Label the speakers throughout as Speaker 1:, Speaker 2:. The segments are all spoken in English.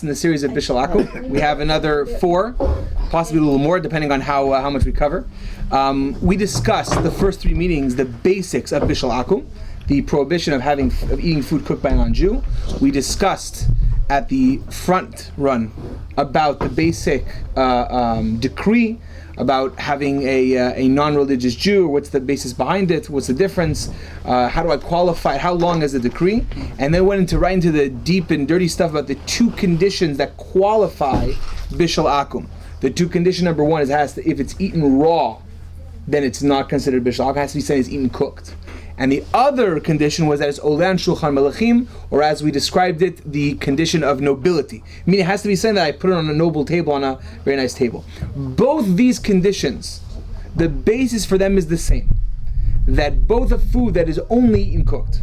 Speaker 1: in the series of Bishul Akum. We have another 4, possibly a little more, depending on how much we cover. We discussed the first 3 meetings, the basics of Bishul Akum, the prohibition of eating food cooked by a non-Jew. We discussed at the front run about the basic decree about having a non-religious Jew, or what's the basis behind it, what's the difference, how do I qualify it, how long is the decree, and then went right into the deep and dirty stuff about the 2 conditions that qualify Bishul Akum. The 2 conditions, number 1 is if it's eaten raw, then it's not considered Bishul Akum, it has to be said it's eaten cooked. And the other condition was that it's Olan Shulchan Melachim, or as we described it, the condition of nobility. Meaning it has to be said that I put it on a noble table, on a very nice table. Both these conditions, the basis for them is the same. That both a food that is only eaten cooked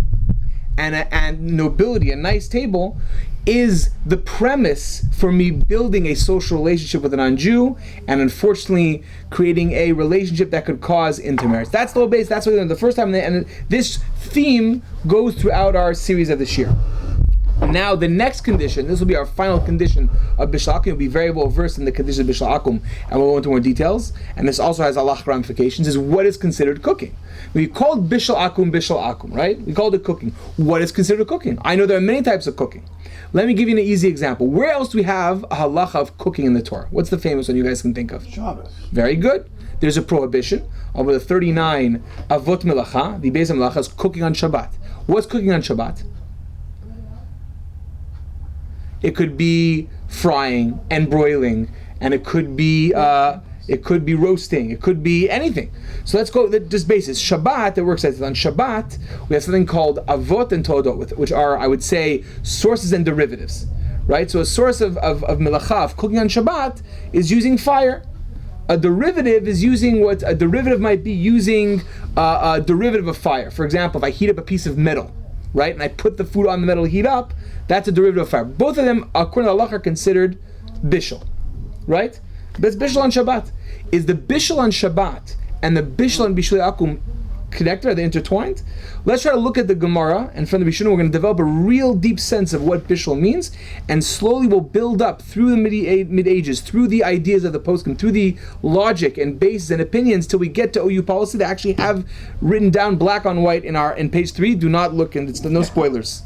Speaker 1: and nobility, a nice table, is the premise for me building a social relationship with a non-Jew, and unfortunately creating a relationship that could cause intermarriage. That's the whole base. That's what we learned the first time, and this theme goes throughout our series of this year. Now the next condition, this will be our final condition of Bishul Akum. We'll be very well versed in the condition of Bishul Akum, and we'll go into more details. And this also has halachic ramifications, is what is considered cooking. We called Bishul Akum, right? We called it cooking. What is considered cooking? I know there are many types of cooking. Let me give you an easy example. Where else do we have a halacha of cooking in the Torah? What's the famous one you guys can think of?
Speaker 2: Shabbos.
Speaker 1: Very good. There's a prohibition over the 39 avot melacha. The base of melacha is cooking on Shabbat. What's cooking on Shabbat? It could be frying and broiling, and it could be roasting. It could be anything. So let's go this basis. Shabbat, that works as on Shabbat, we have something called avot and todot, which are, I would say, sources and derivatives, right? So a source of melacha, of cooking on Shabbat, is using fire. A derivative is using what a derivative might be using a derivative of fire. For example, if I heat up a piece of metal, right, and I put the food on the metal to heat up, that's a derivative of fire. Both of them, according to Allah, are considered bishul, right? But it's bishul on Shabbat. Is the bishul on Shabbat and the bishul on Bishul Akum connected? Are they intertwined? Let's try to look at the Gemara, and from the Bishul, we're going to develop a real deep sense of what bishul means, and slowly we'll build up through the mid ages, through the ideas of the poskim, through the logic and bases and opinions, till we get to OU policy that actually have written down black on white in page 3. Do not look, and it's no spoilers.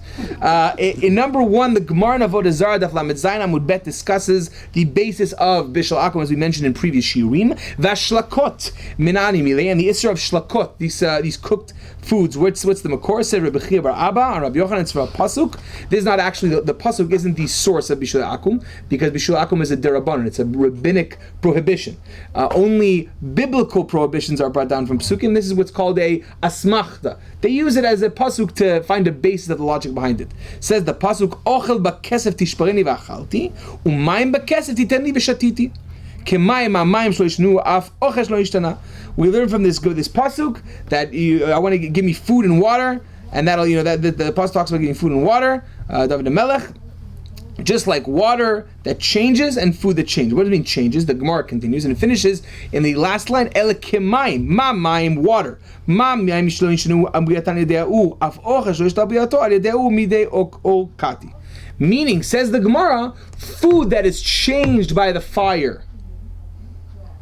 Speaker 1: In number 1, the Gemara in Avodah Zarah Daf Lamed Zayin Amud Bet discusses the basis of Bishul Akum, as we mentioned in previous shiurim. Vashlakot minani milei, and the issue of shlakot, these cooked foods. What's the makor? Said Rabbi Chia bar Abba and Rabbi Yochanan. It's from a pasuk. This is not actually the pasuk isn't the source of Bishul Akum, because Bishul Akum is a derabanan. It's a rabbinic prohibition. Only biblical prohibitions are brought down from pasukim. This is what's called a asmachta. They use it as a pasuk to find a basis of the logic behind it. Says the pasuk, Ochel bakesef tishpareni v'achalti, umayim bakesef titeni v'shatiti. We learn from this pasuk that I want to give me food and water, and that'll, that the pasuk talks about giving food and water. David the Melech, just like water that changes and food that changes. What does it mean changes? The Gemara continues and it finishes in the last line, Ele kemayim, ma mayim, water. Ma mayim shlo yishnu ambiyatan yedeu, af ochesh lo yishtabiyato al yedeu midei ol kati. Meaning, says the Gemara, food that is changed by the fire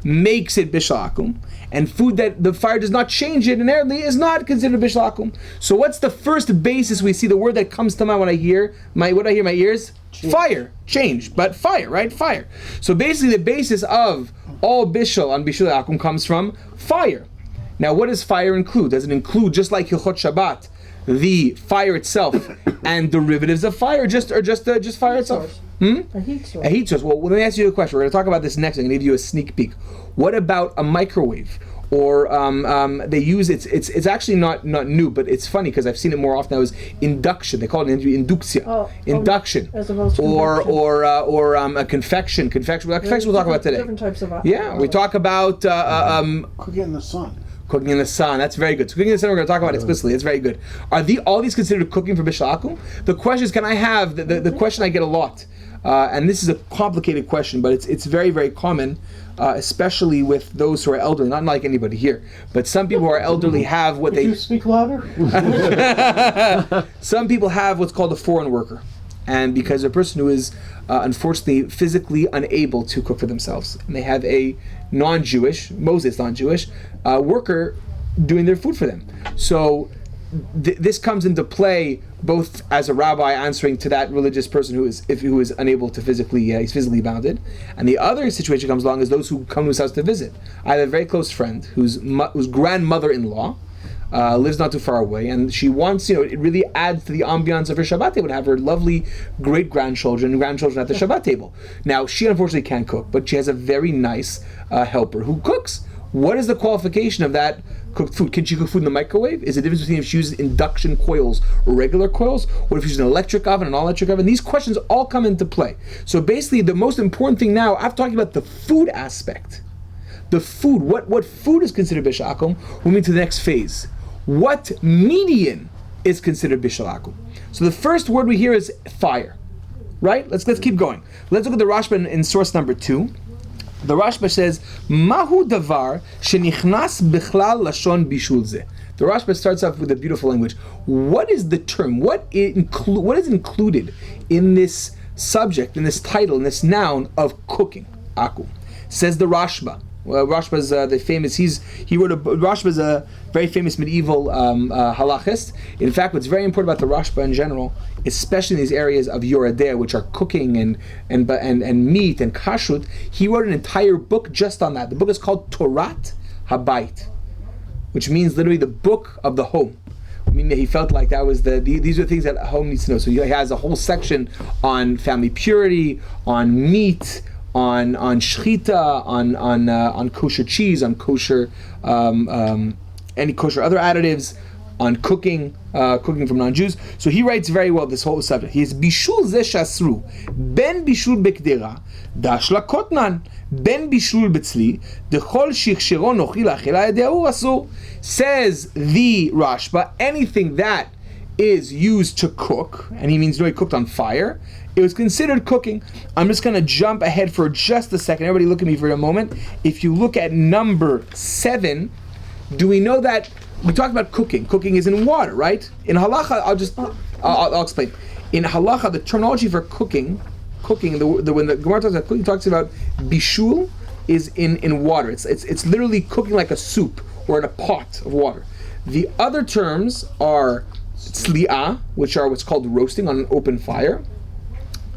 Speaker 1: makes it Bishul Akum, and food that the fire does not change it inherently is not considered Bishul Akum. So what's the first basis we see? The word that comes to mind when I hear my ears? Change. Fire, change, but fire, right? Fire. So basically the basis of all Bishul on Bishul Akum comes from fire. Now what does fire include? Does it include, just like Hilchot Shabbat, the fire itself and derivatives of fire, or just fire itself?
Speaker 2: A heat source.
Speaker 1: A heat source. Well, let me ask you a question. We're going to talk about this next. I'm going to give you a sneak peek. What about a microwave? Or they use it's actually not new, but it's funny because I've seen it more often. That was induction. They call it induction. Induction.
Speaker 2: As opposed to
Speaker 1: or a convection. Convection we'll talk about today.
Speaker 2: Different types of
Speaker 1: we talk about
Speaker 2: cooking in the sun.
Speaker 1: Cooking in the sun, that's very good. So cooking in the sun, we're going to talk about explicitly. It's very good. Are all these considered cooking for Bishul Akum? The question is, can I have the question I get a lot, and this is a complicated question, but it's very, very common, especially with those who are elderly. Not like anybody here, but some people who are elderly have what
Speaker 2: Could you speak louder?
Speaker 1: Some people have what's called a foreign worker. and because a person who is unfortunately physically unable to cook for themselves, and they have a non-Jewish, Moses non-Jewish, worker doing their food for them. So this comes into play both as a rabbi answering to that religious person who is unable to physically, he's physically bounded, and the other situation comes along as those who come to his house to visit. I have a very close friend whose grandmother-in-law lives not too far away, and she wants, it really adds to the ambiance of her Shabbat table to have her lovely great-grandchildren and grandchildren at the Shabbat table. Now, she unfortunately can't cook, but she has a very nice helper who cooks. What is the qualification of that cooked food? Can she cook food in the microwave? Is the difference between if she uses induction coils or regular coils? What if she uses an electric oven, an all-electric oven? These questions all come into play. So basically, the most important thing now, after talking about the food aspect, the food, what food is considered bishul akum, we'll move to the next phase. What median is considered bishul akum? So the first word we hear is fire, right? Let's keep going. Let's look at the Rashba in source number 2. The Rashba says, Mahu davar shenichnas bichlal lashon bishul zeh. The Rashba starts off with a beautiful language. What is the term? What is included in this subject, in this title, in this noun of cooking? Akum. Says the Rashba. Rashba is Rashba is a very famous medieval halachist. In fact, what's very important about the Rashba in general, especially in these areas of Yoredea, which are cooking and meat and kashrut, he wrote an entire book just on that. The book is called Torat Habayit, which means literally the book of the home. I mean, he felt like that was these are the things that a home needs to know. So he has a whole section on family purity, on meat, on shchita, on kosher cheese, on kosher any kosher other additives, on cooking from non-Jews. So he writes very well this whole subject. He is bishul ze shasru ben bishul bekdera dash lakotnan ben bishul betzli dechol shichshero nochi lachila yadeu asu. Says the Rashba, anything that is used to cook, and he means cooked on fire, it was considered cooking. I'm just going to jump ahead for just a second. Everybody look at me for a moment. If you look at number 7, do we know that we talked about cooking? Cooking is in water, right? In halacha, I'll explain. In halacha, the terminology for cooking, when the Gemara talks about cooking, talks about bishul is in water. It's literally cooking like a soup or in a pot of water. The other terms are tzli'ah, which are what's called roasting on an open fire.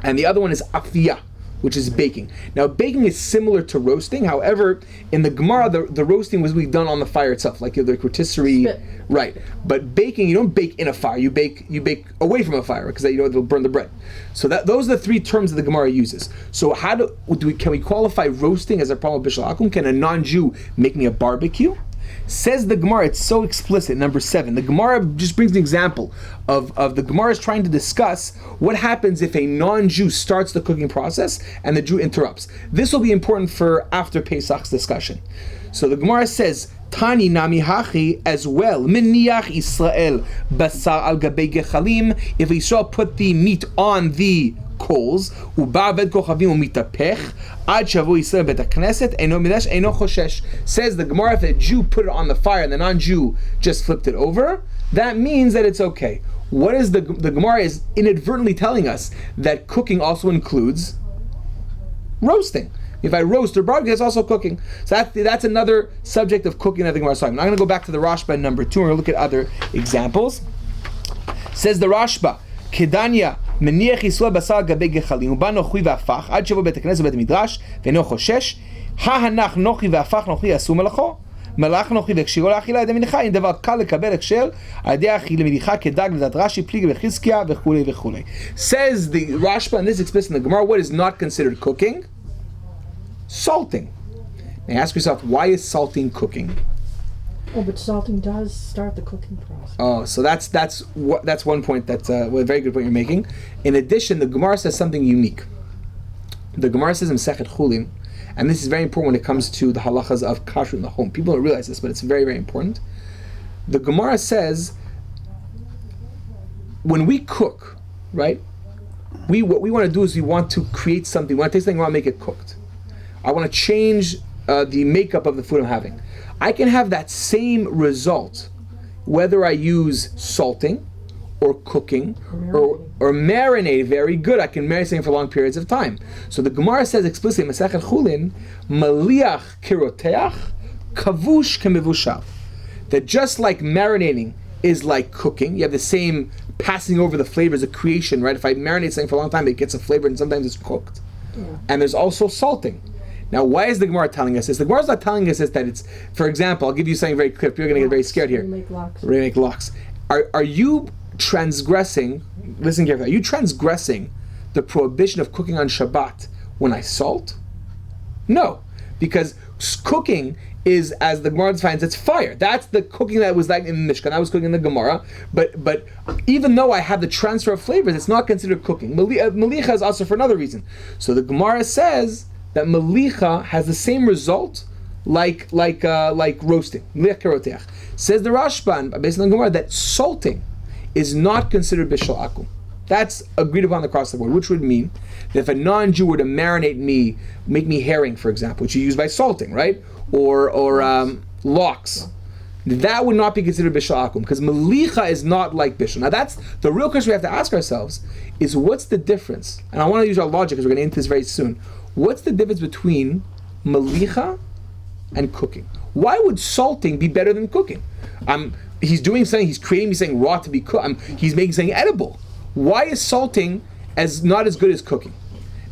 Speaker 1: And the other one is afiyah, which is baking. Now, baking is similar to roasting. However, in the Gemara, the roasting was really done on the fire itself, like the rotisserie, right? But baking, you don't bake in a fire. You bake away from a fire because it'll burn the bread. So those are the 3 terms that the Gemara uses. So can we qualify roasting as a problem of bishul akum? Can a non-Jew make me a barbecue? Says the Gemara, it's so explicit, number 7. The Gemara just brings an example of the Gemara is trying to discuss what happens if a non-Jew starts the cooking process and the Jew interrupts. This will be important for after Pesach's discussion. So the Gemara says, Tani nami hachi as well. Miniach Israel basar al gabei gechalim. If Israel put the meat on the coals, uba'aved kochavim umitapech ad shavu Yisrael bet hakneset eno midash eno choshesh. Says the Gemara, if a Jew put it on the fire and the non-Jew just flipped it over, that means that it's okay. What is the Gemara is inadvertently telling us that cooking also includes roasting. If I roast or barbecue, that's also cooking. So that's another subject of cooking that the Gemara is talking. I'm going to go back to the Rashba number 2 and we're going to look at other examples. Says the Rashba, Kedanya meniach Yisrael basar gabei gechalim uba nochi v'afach ad shavo bet hakneset bet midrash ve'eno choshesh ha'hanach nochi v'afach nochi yasu melacho melach nochi v'kshiro la'achila yedei minicha in davar kal lekabel ekshel yedei achi leminicha kedag l'dat Rashi plig v'chizkiya v'chulei v'chulei. Says the Rashba, and this is explicit in the Gemara, what is not considered cooking? Salting. Now ask yourself, why is salting cooking?
Speaker 2: Oh, but salting does start the cooking process.
Speaker 1: Oh, so that's one point. That's a very good point you're making. In addition, the Gemara says something unique. The Gemara says in Sechet Chulin, and this is very important when it comes to the halachas of kashrut in the home. People don't realize this, but it's very, very important. The Gemara says, when we cook, right, what we want to do is we want to create something. We want to take something, we want to make it cooked. I want to change the makeup of the food I'm having. I can have that same result whether I use salting or cooking or marinate. Very good. I can marinate something for long periods of time. So the Gemara says explicitly, Masechet Chulin, Maliach kiroteach, kavush kemevushal. That just like marinating is like cooking, you have the same passing over the flavors of creation, right? If I marinate something for a long time, it gets a flavor and sometimes it's cooked. Yeah. And there's also salting. Now, why is the Gemara telling us this? The Gemara is not telling us this that it's, for example, I'll give you something very clear. You're going to get very scared here. Remake locks. Are you transgressing, listen carefully, are you transgressing the prohibition of cooking on Shabbat when I salt? No, because cooking is, as the Gemara defines, it's fire. That's the cooking that was like in the Mishkan. I was cooking in the Gemara, but even though I have the transfer of flavors, it's not considered cooking. Malicha is also for another reason. So the Gemara says that malicha has the same result like roasting. Says the Rashban, based on the Gemara, that salting is not considered bishul akum. That's agreed upon across the board, which would mean that if a non-Jew were to marinate me, make me herring, for example, which you use by salting, right? Or lox, that would not be considered bishul akum, because malicha is not like bishul. Now that's the real question we have to ask ourselves, is what's the difference? And I want to use our logic because we're going to end this very soon. What's the difference between malicha and cooking? Why would salting be better than cooking? He's doing something, he's creating me something raw to be cooked. He's making something edible. Why is salting not as good as cooking?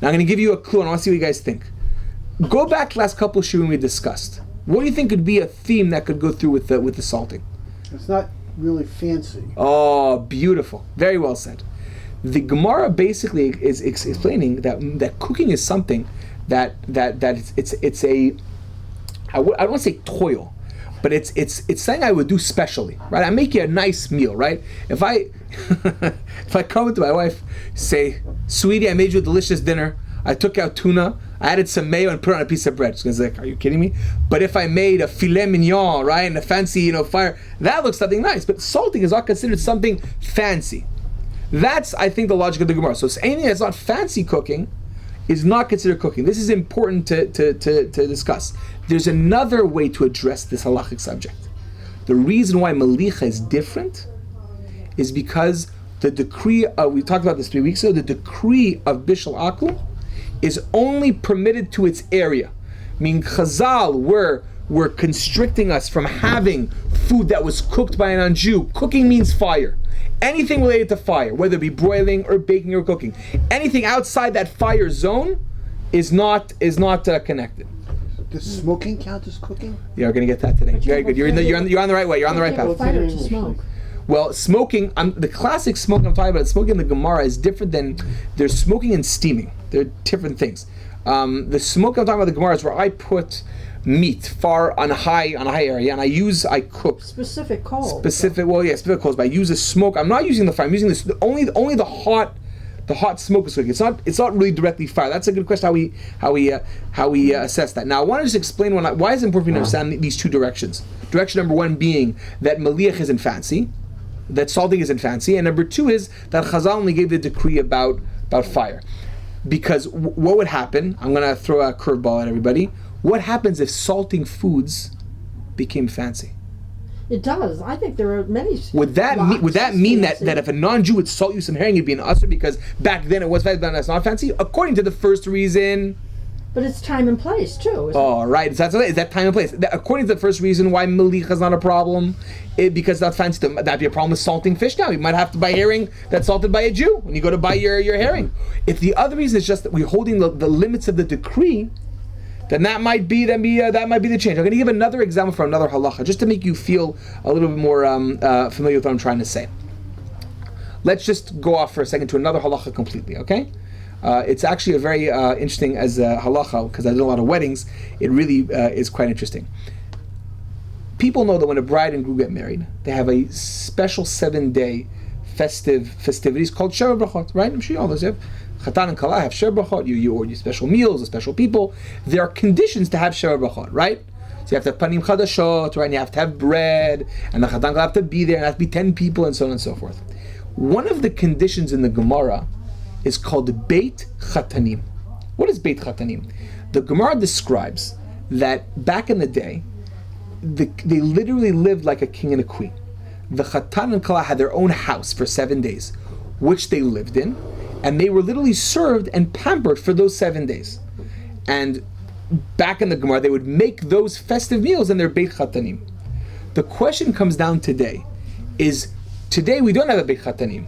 Speaker 1: Now I'm going to give you a clue and I want to see what you guys think. Go back to the last couple of shiurim we discussed. What do you think could be a theme that could go through with the salting?
Speaker 3: It's not really fancy.
Speaker 1: Oh, beautiful. Very well said. The Gemara basically is explaining that cooking is something that it's a, I don't want to say toil, but it's something I would do specially, right? I make you a nice meal, right? If I come to my wife, say, sweetie, I made you a delicious dinner. I took out tuna, I added some mayo and put it on a piece of bread. She's like, are you kidding me? But if I made a filet mignon, right, and a fancy, fire, that looks something nice. But salting is not considered something fancy. That's, I think, the logic of the Gemara. So anything that's not fancy cooking is not considered cooking. This is important to discuss. There's another way to address this halachic subject. The reason why malicha is different is because the decree, we talked about this 3 weeks ago, the decree of bishul akum is only permitted to its area. Meaning Chazal were constricting us from having food that was cooked by a non-Jew. Cooking means fire. Anything related to fire, whether it be broiling or baking or cooking, anything outside that fire zone is not connected.
Speaker 3: Does smoking count as cooking?
Speaker 1: Yeah, we're going to get that today. Very good. You're on the right way. You're on the right path.
Speaker 2: Fire to smoke.
Speaker 1: Well, smoking, the classic smoking I'm talking about, smoking in the Gemara is different than, there's smoking and steaming. They're different things. The smoke I'm talking about in the Gemara is where I put meat far on a high area, and I cook
Speaker 2: specific coals.
Speaker 1: Specific coals. But I use a smoke. I'm not using the fire. I'm using this only the hot smoke is cooking. It's not really directly fire. That's a good question. How we assess that. Now I want to just explain why it's important to understand these two directions. Direction number one being that maliach isn't fancy, that salting isn't fancy, and number two is that Chazal only gave the decree about fire. Because what would happen? I'm going to throw a curveball at everybody. What happens if salting foods became fancy?
Speaker 2: It does. I think there are many.
Speaker 1: Would that mean that if a non-Jew would salt you some herring, you'd be an usher because back then it was fancy, but it's not fancy? According to the first reason.
Speaker 2: But it's time and place too.
Speaker 1: Oh, right. Is that time and place? According to the first reason why malicha is not a problem, because that's fancy. That'd be a problem with salting fish now. You might have to buy herring that's salted by a Jew when you go to buy your herring. If the other reason is just that we're holding the limits of the decree, then that might be the change. I'm going to give another example from another halacha, just to make you feel a little bit more familiar with what I'm trying to say. Let's just go off for a second to another halacha completely, okay? It's actually a very interesting as a halacha, because I do a lot of weddings. It really is quite interesting. People know that when a bride and groom get married, they have a special 7-day festivities called Sheva Brachot, right? I'm sure you all those have. Chatan and Kala have Sheva Brachot. You order special meals, special people. There are conditions to have Sheva Brachot, right? So you have to have panim chadashot, right? And you have to have bread, and the Chatan Kala have to be there, and have to be 10 people, and so on and so forth. One of the conditions in the Gemara is called Beit Chatanim. What is Beit Chatanim? The Gemara describes that back in the day, they literally lived like a king and a queen. the Chatan and Kala had their own house for 7 days, which they lived in, and they were literally served and pampered for those 7 days. And back in the Gemara, they would make those festive meals in their Beit Chatanim. The question comes down today, is today we don't have a Beit Chatanim.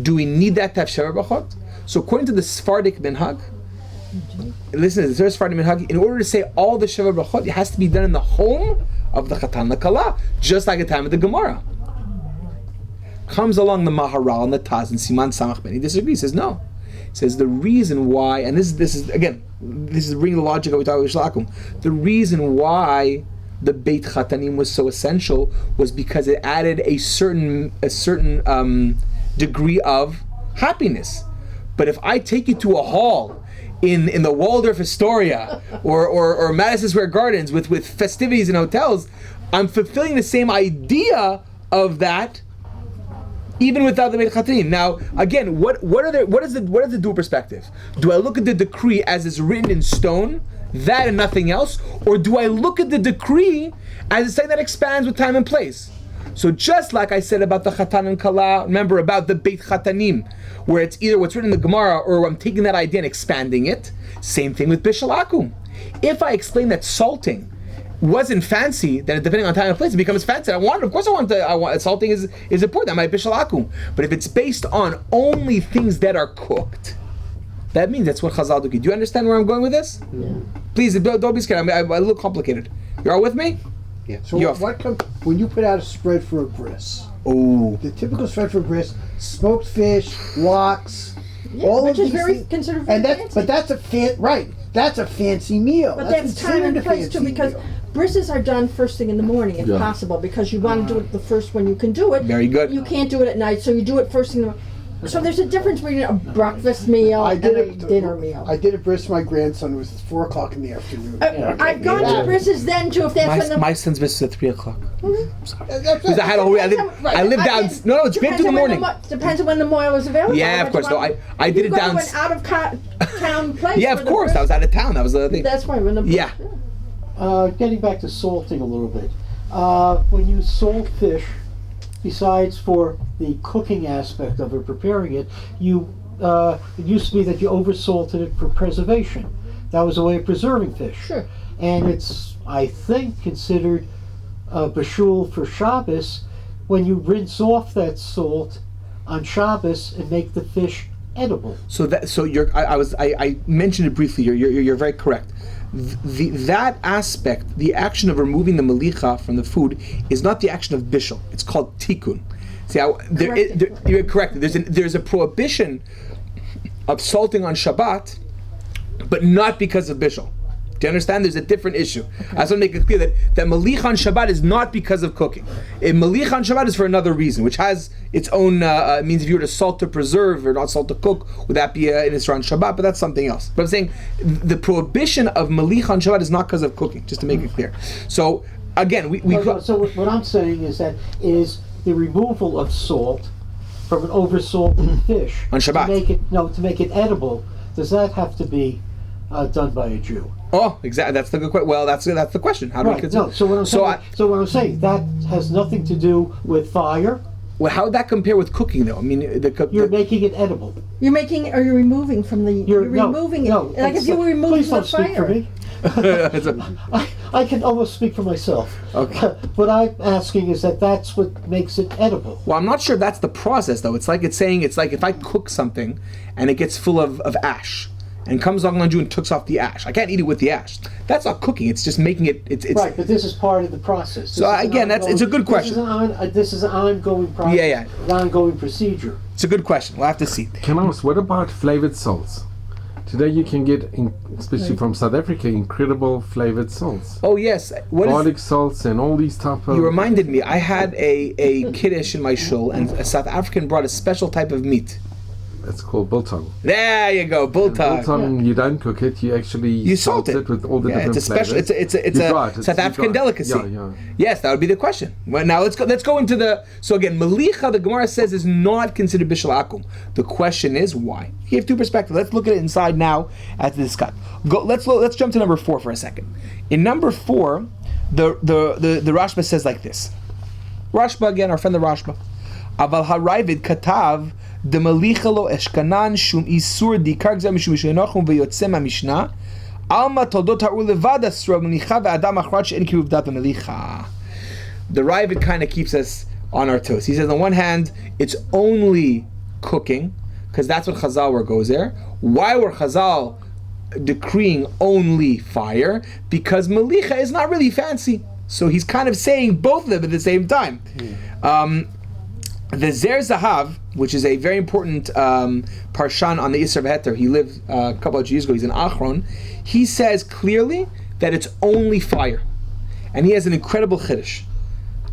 Speaker 1: Do we need that to have Sheva Brachot? So according to the Sephardic Minhag, listen, the Sephardic Minhag, in order to say all the Sheva Brachot, it has to be done in the home of the Chatan Kala, just like the time of the Gemara. Comes along the Maharal and the Taz and Siman Samach Ben. He disagrees. He says no. He says the reason why, and this is again, this is bringing the logic of what we talk about Shlakum. The reason why the Beit Chatanim was so essential was because it added a certain degree of happiness. But if I take you to a hall in the Waldorf Astoria or Madison Square Gardens with festivities and hotels, I'm fulfilling the same idea of that, even without the Beit Chatanim. Now, again, what is the dual perspective? Do I look at the decree as it's written in stone, that and nothing else, or do I look at the decree as it's something that expands with time and place? So just like I said about the Chatan and Kala, remember about the Beit Chatanim, where it's either what's written in the Gemara or I'm taking that idea and expanding it. Same thing with Bishul Akum. If I explain that salting wasn't fancy, then depending on time and place, it becomes fancy. Of course I want salting is important. That might be Bishul Akum. But if it's based on only things that are cooked, that means that's what Chazal do. Do you understand where I'm going with this?
Speaker 2: Yeah.
Speaker 1: Please don't be scared. I'm a little complicated. You're all with me?
Speaker 3: Yeah. So when you put out a spread for a bris, the typical spread for a bris, smoked fish, lox, all
Speaker 2: which
Speaker 3: of these
Speaker 2: is very
Speaker 3: things,
Speaker 2: considered very fancy.
Speaker 3: but that's a that's a fancy meal.
Speaker 2: But that's time and place too, because brises are done first thing in the morning if possible, because you want to do it the first when you can do it.
Speaker 1: Very good.
Speaker 2: You can't do it at night, so you do it first thing in the morning. So there's a difference between a breakfast meal and a dinner meal.
Speaker 3: I did a bris. My grandson was 4 o'clock in the afternoon.
Speaker 2: I've gone to brises then too. If that's
Speaker 1: my son's bris is at 3 o'clock.
Speaker 3: Because
Speaker 1: I live down. No, it's been to the morning.
Speaker 2: Depends on when the moil is available.
Speaker 1: Yeah, of course. No, I did it down.
Speaker 2: You go to an out of town place.
Speaker 1: Yeah, of course. I was out of town. That was the thing.
Speaker 2: That's why when the
Speaker 4: Getting back to salting a little bit. When you salt fish, besides for the cooking aspect of it, preparing it, it used to be that you over-salted it for preservation. That was a way of preserving fish.
Speaker 2: Sure.
Speaker 4: And it's, I think, considered bashul for Shabbos when you rinse off that salt on Shabbos and make the fish edible.
Speaker 1: I mentioned it briefly. You're very correct. That aspect, the action of removing the melicha from the food, is not the action of bishul. It's called tikkun. See, you're correct. There's a prohibition of salting on Shabbat, but not because of bishul. Do you understand? There's a different issue. I just want to make it clear that melicha on Shabbat is not because of cooking. Melicha on Shabbat is for another reason, which has its own means. If you were to salt to preserve or not salt to cook, would that be an Isra on Shabbat? But that's something else. But I'm saying the prohibition of melicha on Shabbat is not because of cooking, just to make it clear. So again,
Speaker 4: So what I'm saying is that it is the removal of salt from an over-salted fish
Speaker 1: on Shabbat.
Speaker 4: To make it edible. Does that have to be done by a Jew?
Speaker 1: Oh, exactly. That's the good question. Well, that's the question. How do we consider?
Speaker 4: No. So what I'm saying, that has nothing to do with fire.
Speaker 1: Well, how would that compare with cooking, though? I mean,
Speaker 4: you're making it edible.
Speaker 2: You're making, or you're removing from the. You're removing it. Like if you were removing
Speaker 4: please don't
Speaker 2: the fire.
Speaker 4: Speak for me. I can almost speak for myself.
Speaker 1: Okay.
Speaker 4: What I'm asking is that's what makes it edible.
Speaker 1: Well, I'm not sure that's the process, though. It's like if I cook something and it gets full of ash, and comes along on you and takes off the ash. I can't eat it with the ash. That's not cooking. It's just making it. It's
Speaker 4: right, but this is part of the process.
Speaker 1: So again, it's a good question.
Speaker 4: This is an ongoing process.
Speaker 1: Yeah.
Speaker 4: An ongoing procedure.
Speaker 1: It's a good question. We'll have to see.
Speaker 5: Can I ask, what about flavored salts? Today you can get, especially from South Africa, incredible flavored salts.
Speaker 1: Oh yes,
Speaker 5: garlic salts and all these type of.
Speaker 1: You reminded me. I had a kiddush in my shul, and a South African brought a special type of meat.
Speaker 5: It's called biltong.
Speaker 1: There you go, biltong.
Speaker 5: Biltong, you don't cook it. You actually salt it with all the different flavors.
Speaker 1: It's a South African delicacy.
Speaker 5: Yeah.
Speaker 1: Yes, that would be the question. Well, now let's go into the. So again, melicha, the Gemara says, is not considered bishul akum. The question is why. You have two perspectives. Let's look at it inside now at this cut. Let's jump to number 4 for a second. In number 4, the Rashba says like this. Rashba again, our friend the Rashba. Aval haravid katav de malicha lo eshkanan shum isur dikar gzeh mishum shenochum veyotzem hamishna alma toldot ha'ur levad asra malicha ve'adam achrad she'en kiruv dat malicha. The Ravid kind of keeps us on our toes. He says on one hand, it's only cooking, because that's what Chazal goes there. Why were Chazal decreeing only fire? Because malicha is not really fancy. So he's kind of saying both of them at the same time. The Zer Zahav, which is a very important parshan on the Isser V'Heter, he lived a couple of years ago, he's an Achron, he says clearly that it's only fire. And he has an incredible chiddush.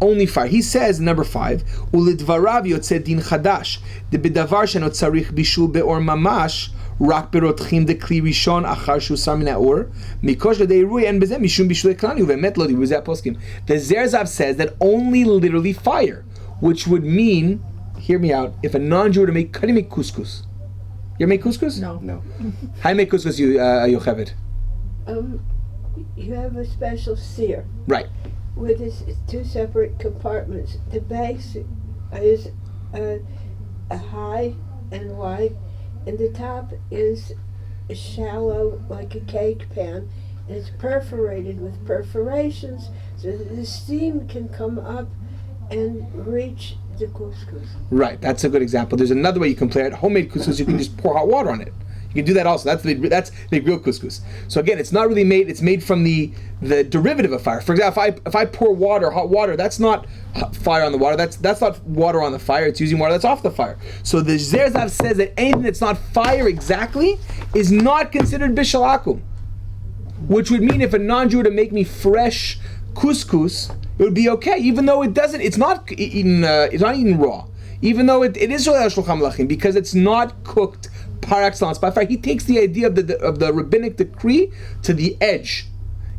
Speaker 1: Only fire. He says, number 5, Ulidvarav yotzeh din chadash, de bedavar sheno tzarich bishul beor mamash, rak berotchim de kli rishon achar shusar min ha'or, mikosh ledei rui en bezeh mishum bishul eklani, uvemet lo dibu zeh poskim. The Zer Zahav says that only literally fire, which would mean, hear me out, if a non-Jew were to make, how do you make couscous? You ever make couscous?
Speaker 3: No.
Speaker 1: How do you make couscous, Yocheved?
Speaker 6: You have a special sear.
Speaker 1: Right.
Speaker 6: With its 2 separate compartments. The base is a high and wide, and the top is shallow like a cake pan, and it's perforated with perforations so that the steam can come up and reach the couscous.
Speaker 1: Right, that's a good example. There's another way you can play it. Homemade couscous, you can just pour hot water on it. You can do that also. That's the real couscous. So again, it's not really made. It's made from the derivative of fire. For example, if I pour hot water, that's not fire on the water. That's not water on the fire. It's using water that's off the fire. So the Zer Zahav says that anything that's not fire exactly is not considered bishul akum, which would mean if a non-Jew were to make me fresh couscous, it would be okay, even though it doesn't. It's not eaten. It's not eaten raw, even though it is shulchan malachim, because it's not cooked par excellence by fire. He takes the idea of the rabbinic decree to the edge.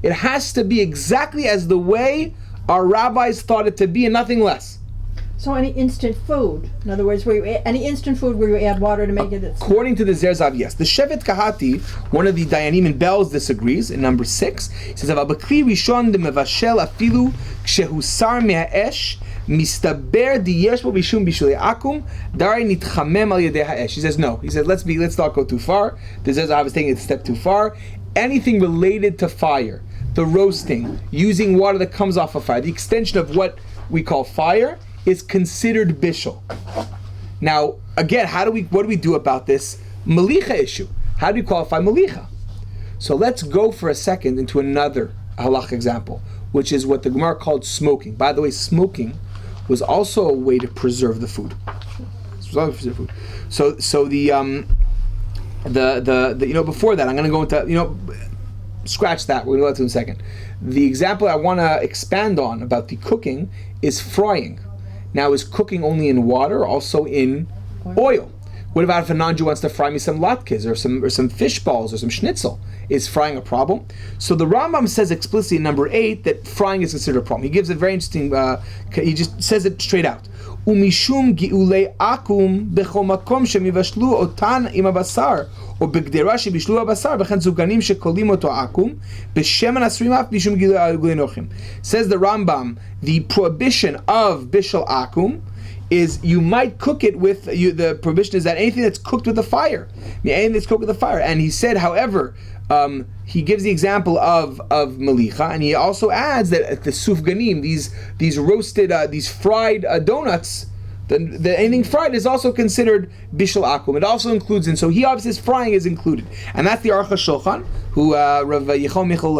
Speaker 1: It has to be exactly as the way our rabbis thought it to be, and nothing less.
Speaker 2: So any instant food, in other words, any instant food where you add water to make it.
Speaker 1: According to the Zer Zahav, yes. The Shevet Kahati, one of the Dayanim in Belz, disagrees. In number 6, he says, "Avabakli rishon de mevashel afilu kshehusar me'aesh mistaber diyesh bo bishum bishulei akum dari nitchamem al yedei ha'esh." He says no. He says let's not go too far. The Zer Zahav is taking it a step too far. Anything related to fire, the roasting, using water that comes off of fire, the extension of what we call fire, is considered bishul. Now, again, what do we do about this malicha issue? How do you qualify malicha? So let's go for a second into another halach example, which is what the Gemara called smoking. By the way, smoking was also a way to preserve the food. So the before that, I'm going to go into scratch that. We're going to go into in a second. The example I want to expand on about the cooking is frying. Now, is cooking only in water, also in oil? What about if a non-Jew wants to fry me some latkes or some fish balls or some schnitzel? Is frying a problem? So the Rambam says explicitly in number 8 that frying is considered a problem. He gives a very interesting. He just says it straight out. Umishum giulei akum bechol makom shemivashlu otan im abasar or begdera shebishlu abasar v'chen zuganim shekolim oto akum b'shemen asrim af mishum giulei nochim. Says the Rambam, the prohibition of bishul akum is you might cook it with the prohibition is that anything that's cooked with the fire, and he said, however, he gives the example of malicha, and he also adds that the sufganim, these roasted, these fried donuts, anything fried is also considered bishul akum. It also includes, and so he obviously says frying is included, and that's the Aruch HaShulchan, who Rav Yechon Michal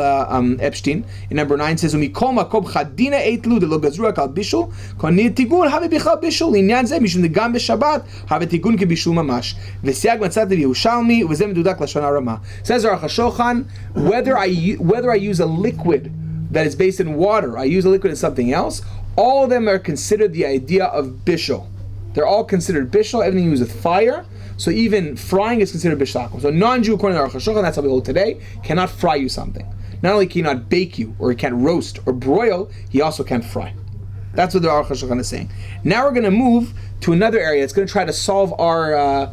Speaker 1: Epstein in number 9 says, "Umikol makom chadina eitlu de lo gazruak al bishul konir tigun have bichal bishul inyan ze mishum negam b'Shabbat have tigun ke bishul mamash v'siag matzat Yerushalmi v'zem medudak lashon harama." Says Aruch HaShulchan, whether I use a liquid that is based in water, I use a liquid in something else, all of them are considered the idea of bishul. They're all considered bishul. Everything used with fire. So even frying is considered bishul akum. So non-Jew, according to Aruch HaShulchan, that's how we hold today, cannot fry you something. Not only can he not bake you, or he can't roast or broil, he also can't fry. That's what the Aruch HaShulchan is saying. Now we're going to move to another area that's going to try to solve our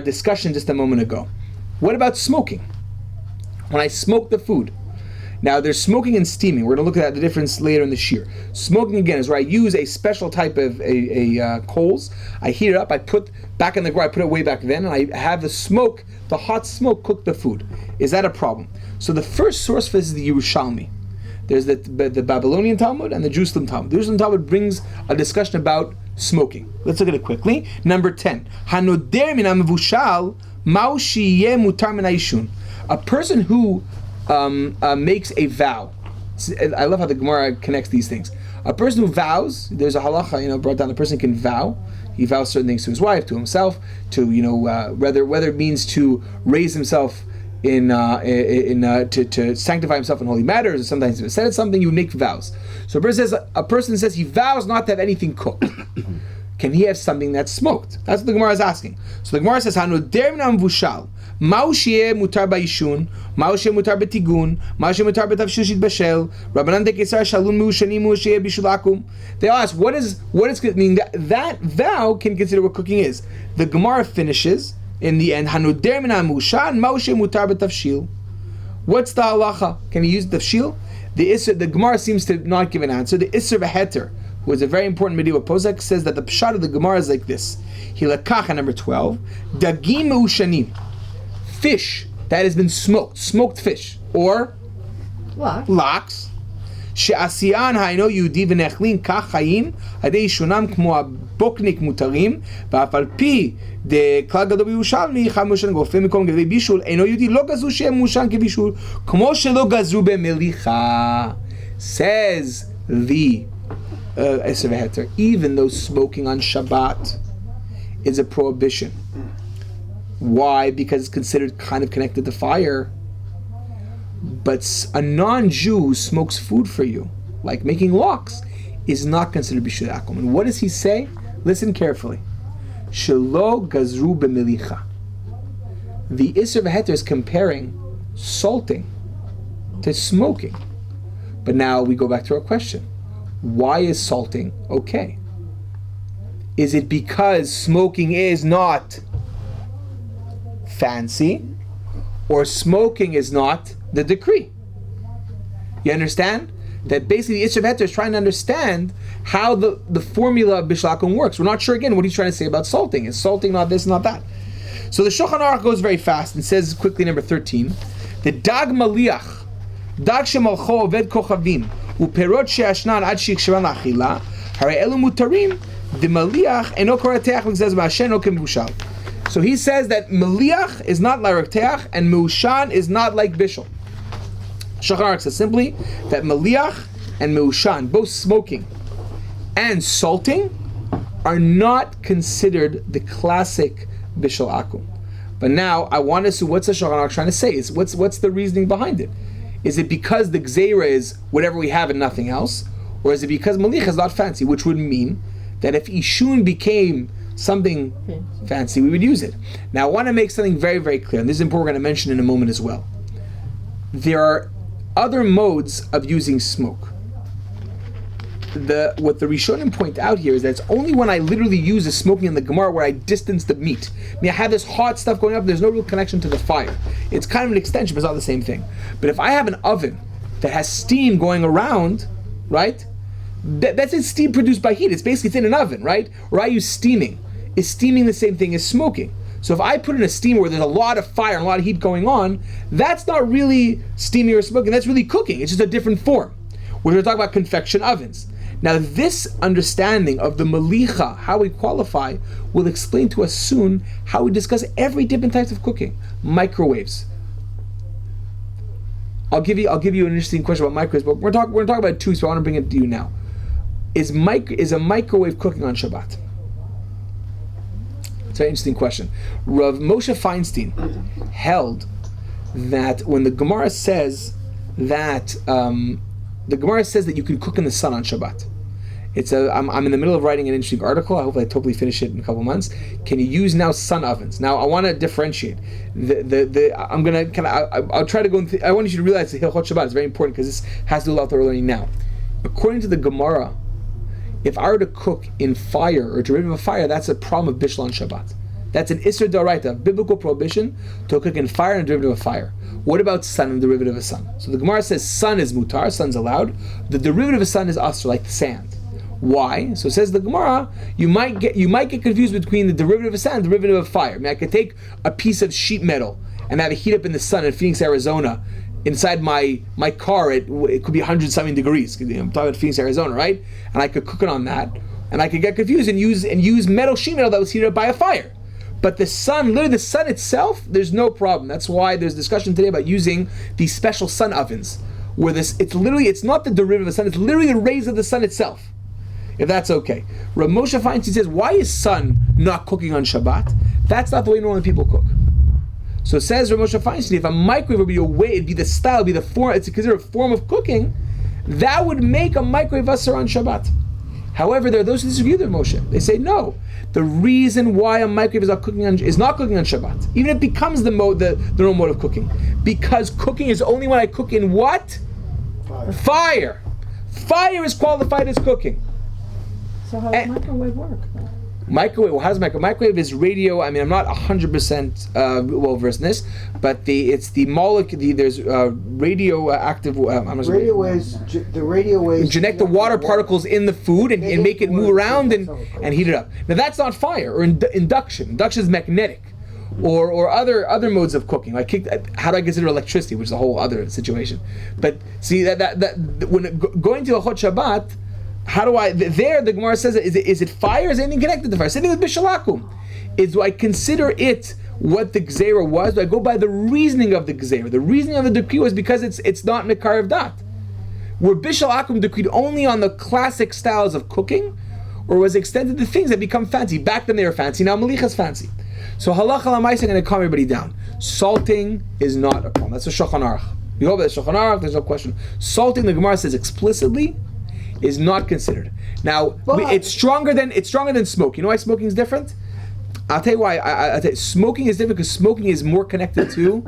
Speaker 1: discussion just a moment ago. What about smoking? When I smoke the food, Now there's smoking and steaming. We're going to look at the difference later in the shir. Smoking again is where I use a special type of coals. I heat it up. I put back in the ground. I put it way back then, and I have the smoke, the hot smoke, cook the food. Is that a problem? So the first source for this is the Yerushalmi. There's the Babylonian Talmud and the Jerusalem Talmud. The Jerusalem Talmud brings a discussion about smoking. Let's look at it quickly. Number 10. Hanoder min ha'mevushal ma'u sheyeh mutar min ha'ishun. A person who makes a vow. I love how the Gemara connects these things. A person who vows, there's a halacha, brought down. The person can vow. He vows certain things to his wife, to himself, to whether it means to raise himself to sanctify himself in holy matters, or sometimes if it said something, you make vows. So a person says he vows not to have anything cooked. Can he have something that's smoked? That's what the Gemara is asking. So the Gemara says, Hanoder min ha'mevushal ma'u sheyeh mutar ba'ishun, ma'u sheyeh mutar b'tigun, ma'u sheyeh mutar b'tavshil shitbashel, Rabbanan de'keser shalun me'ushanim ma'u sheyeh bishul akum. They ask, what is meaning that vow can consider what cooking is. The Gemara finishes in the end, Hanoder min ha'mevushal ma'u sheyeh mutar b'tavshil. What's the halacha? Can he use tavshil? The Gemara seems to not give an answer. The Isser v'heter, who is a very important medieval posek, says that the pshat of the Gemara is like this. Hilakacha number 12, Dagim me'ushanim, fish that has been smoked fish, or lox. She'asiyan ha'ino yehudi v'nechlin kach chayim adei shunam kmo aboknik mutarim v'af al pi de klal gadol b'Yerushalmi cham mushan gofim mikom gedei bishul eino yehudi lo gazu she'em mushan kebishul kmo shelo gazu b'melicha. Says the Ezra v'heter, even though smoking on Shabbat is a prohibition. Why? Because it's considered kind of connected to fire. But a non-Jew who smokes food for you, like making lox, is not considered bishul akum. And what does he say? Listen carefully. Shelo gazru b'melicha. The Isser v'heter is comparing salting to smoking. But now we go back to our question. Why is salting okay? Is it because smoking is not fancy, or smoking is not the decree? You understand? That basically the Isser v'heter is trying to understand how the formula of bishul akum works. We're not sure again what he's trying to say about salting. Is salting not this, not that? So the Shulchan Aruch goes very fast and says quickly, number 13, the dag maliach, dag shemalcho oved kochavim, uperot she'ashnan ad she'ikshvan la'achila, harei elu mutarim, the maliach eno korateach v'gzez ma'ashen no kemvushal. So he says that maliach is not like rakteach and meushan is not like bishul. Shulchan Aruch says simply that maliach and meushan, both smoking and salting, are not considered the classic bishul akum. But now I want to see what's the Shulchan Aruch trying to say. Is what's the reasoning behind it? Is it because the gzeira is whatever we have and nothing else, or is it because maliach is not fancy, which would mean that if ishun became something fancy, we would use it. Now I want to make something very, very clear, and this is important, we're going to mention in a moment as well. There are other modes of using smoke. What the Rishonim point out here is that it's only when I literally use the smoking in the Gemara where I distance the meat. I mean, I have this hot stuff going up, there's no real connection to the fire. It's kind of an extension, but it's not the same thing. But if I have an oven that has steam going around, right? That's it, steam produced by heat. It's in an oven, right? Or I use steaming. Is steaming the same thing as smoking? So if I put in a steamer where there's a lot of fire and a lot of heat going on, that's not really steaming or smoking, that's really cooking. It's just a different form. We're going to talk about convection ovens. Now this understanding of the malicha, how we qualify, will explain to us soon how we discuss every different types of cooking. Microwaves. I'll give you an interesting question about microwaves, but we're talking about two, so I want to bring it to you now. Is a microwave cooking on Shabbat? It's an interesting question. Rav Moshe Feinstein held that when the Gemara says that you can cook in the sun on Shabbat. I'm in the middle of writing an interesting article. I hope I totally finish it in a couple months. Can you use now sun ovens? Now I want to differentiate. I'll try to go. I want you to realize the Hilchot Shabbat is very important because this has to do a lot that we're learning now. According to the Gemara, if I were to cook in fire or derivative of fire, that's a problem of bishul on Shabbat. That's an Isser D'Oraita, biblical prohibition to cook in fire and derivative of fire. What about sun and derivative of sun? So the Gemara says sun is mutar, sun's allowed. The derivative of sun is asr, like the sand. Why? So it says the Gemara, you might get confused between the derivative of sand and the derivative of fire. I mean, I could take a piece of sheet metal and have it heat up in the sun in Phoenix, Arizona. Inside my car, it could be 100-something degrees. I'm talking about Phoenix, Arizona, right? And I could cook it on that, and I could get confused and use metal, sheet metal that was heated up by a fire. But the sun, literally the sun itself, there's no problem. That's why there's discussion today about using these special sun ovens, where it's not the derivative of the sun, it's literally the rays of the sun itself. If that's okay. Rav Moshe Feinstein says, why is sun not cooking on Shabbat? That's not the way normally people cook. So it says Rav Moshe Feinstein, if a microwave would be a way, it'd be the style, it'd be the form, it's considered a form of cooking, that would make a microwave asur on Shabbat. However, there are those who disagree with Rav Moshe. They say no. The reason why a microwave is not cooking on Shabbat, even if it becomes the normal mode of cooking, because cooking is only when I cook in what? Fire. Fire is qualified as cooking.
Speaker 2: So how does microwave work?
Speaker 1: Microwave. Well, how does microwave is radio? I mean, I'm not 100% well versed in this, but it's the molecule. There's radioactive.
Speaker 3: Radio waves. The radio waves
Speaker 1: inject the water particles in the food and make it move around and heat it up. Now that's not fire or induction. Induction is magnetic, or other modes of cooking. How do I consider electricity, which is a whole other situation. But see that when going to a Hot Shabbat. How do I? There, the Gemara says, is it fire? Is anything connected to fire? Same thing with bishalakum. Do I consider it what the gzeira was? Do I go by the reasoning of the gzeira? The reasoning of the decree was because it's not mekar of dat. Were bishalakum decreed only on the classic styles of cooking, or was it extended to things that become fancy? Back then they were fancy. Now malicha's fancy. So halacha l'maisa going to calm everybody down. Salting is not a problem. That's a Shulchan Aruch. You know about the Shulchan Aruch. There's no question. Salting, the Gemara says explicitly, is not considered. Now, it's stronger than smoke. You know why smoking is different? I'll tell you why. I'll tell you, smoking is different because smoking is more connected to